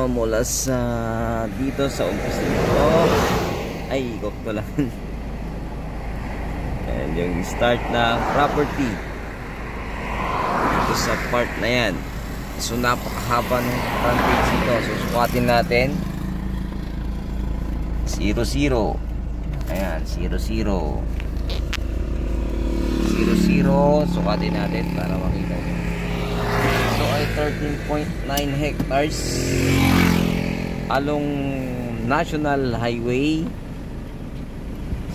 mula sa dito sa umpisa nito ay ikot ko lang. Ayan yung start ng property dito sa part na yan. So napakahaba ng frontage nito. So sukatin natin 00. Ayan 00 sukatin natin para makita nyo. So ay 13.9 hectares along National Highway.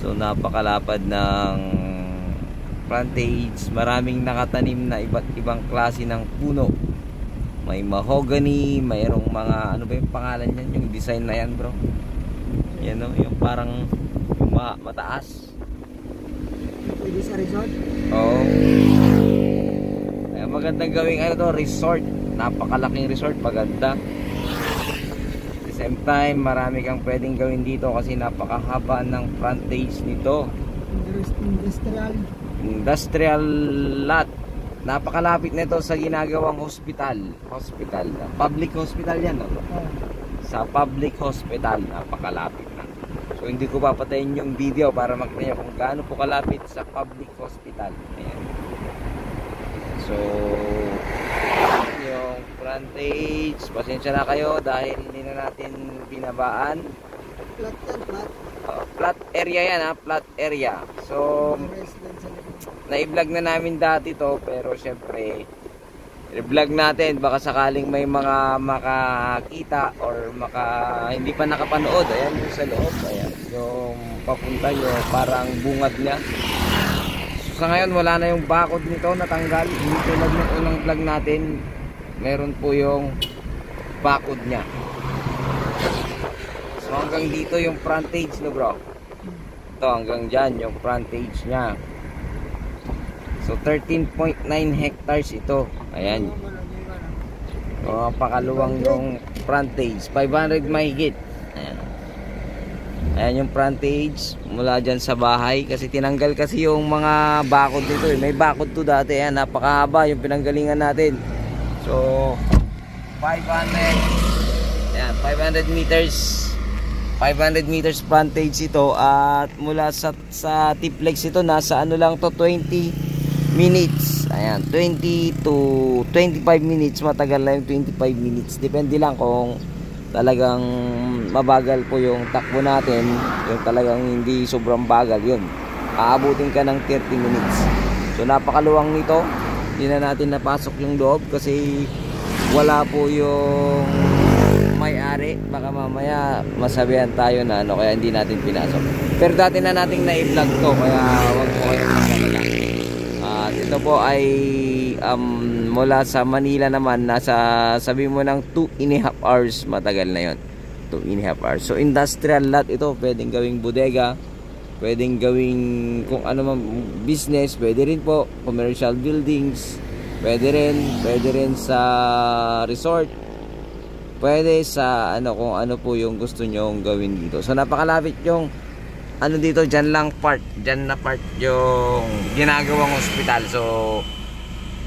So napakalapad ng frontage. Maraming nakatanim na iba't ibang klase ng puno. May mahogany, mayroong mga ano ba yung pangalan niyan, yung design na yan bro. Yan o, yung parang yung mataas. Pwede sa resort? Oo. Kaya magandang gawing ano to, resort. Napakalaking resort, maganda. At the same time, marami kang pwedeng gawin dito kasi napakahaba ng frontage nito. Industrial lot. Napakalapit nito sa ginagawang hospital. Public hospital yan, no? Sa public hospital, napakalapit na. So hindi ko papatayin yung video para makita nyo kung gaano po kalapit sa public hospital. Ayan. So yung frontage, pasensya na kayo dahil hindi na natin binabaan. Flat area yan ha, flat area. So na-vlog na namin dati to, pero syempre i-vlog natin baka sakaling may mga makakita or hindi pa nakapanood. Ayan yung sa loob, ayan yung papunta yung parang bungad niya. So sa ngayon wala na yung bakod nito, natanggal. Hindi tulad ng unang vlog natin, meron po yung bakod niya. So hanggang dito yung frontage, no bro. Ito hanggang dyan yung frontage niya. So 13.9 hectares ito. Ayan. So pakaluwang yung frontage, 500 mahigit. Ayan. Ayan yung frontage mula dyan sa bahay. Kasi tinanggal kasi yung mga bakod dito eh. May bakod to dati. Ayan, napakahaba yung pinanggalingan natin. So 500. Ayan, 500 meters. 500 meters frontage ito. At mula sa Tiplex ito, nasa ano lang to, 20 minutes. Ayan, 20 to 25 minutes. Matagal na yung 25 minutes. Depende lang kung talagang mabagal po yung takbo natin, yung talagang hindi sobrang bagal, yun aabutin ka ng 30 minutes. So napakaluwang nito. Hindi na natin napasok yung loob kasi wala po yung may-ari. Baka mamaya masabihan tayo na ano, kaya hindi natin pinasok. Pero dati na nating na-vlog to, kaya wag po kayong magkalala. Ito po ay mula sa Manila naman, nasa sabi mo ng 2.5 hours, matagal na yon, 2.5 hours. So industrial lot ito, pwedeng gawing bodega, pwedeng gawing kung ano man business, pwede rin po commercial buildings, pwede rin sa resort, pwede sa ano, kung ano po yung gusto nyong gawin dito. So napakalapit yung ano dito, dyan na part yung ginagawang hospital. So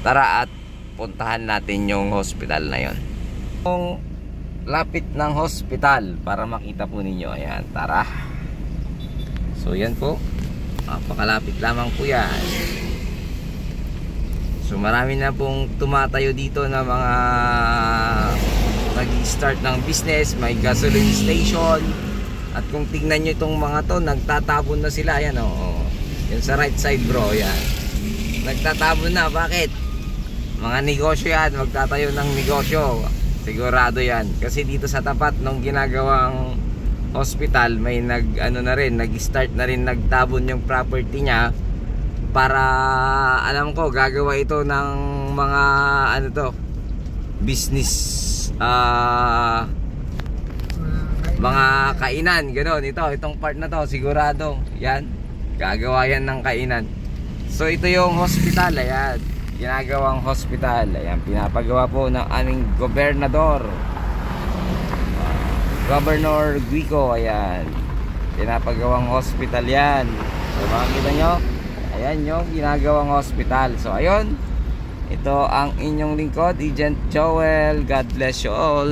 tara at puntahan natin yung hospital na yon. Yung lapit ng hospital para makita po ninyo. Ayan, tara. So yan po, napakalapit lamang po yan. So marami na pong tumatayo dito na mga nag-start ng business. May gasoline station. At kung tingnan nyo itong mga to, nagtatabon na sila. Ayan o, yun sa right side bro, yan. Nagtatabon na, bakit? Mga negosyo yan, magtatayo ng negosyo. Sigurado yan. Kasi dito sa tapat nung ginagawang hospital, may nag-start na rin, nagtabon yung property niya. Para, alam ko, gagawa ito ng mga, ano to, business, mga kainan, gano'n. Itong part na to, sigurado yan, gagawa yan ng kainan. So ito yung hospital, ayan, ginagawang hospital. Ayan, pinapagawa po ng aming gobernador, Governor Guico. Ayan, pinapagawang hospital yan. So makikita nyo, ayan yung ginagawang hospital. So ayun, ito ang inyong lingkod, Agent Joel. God bless you all.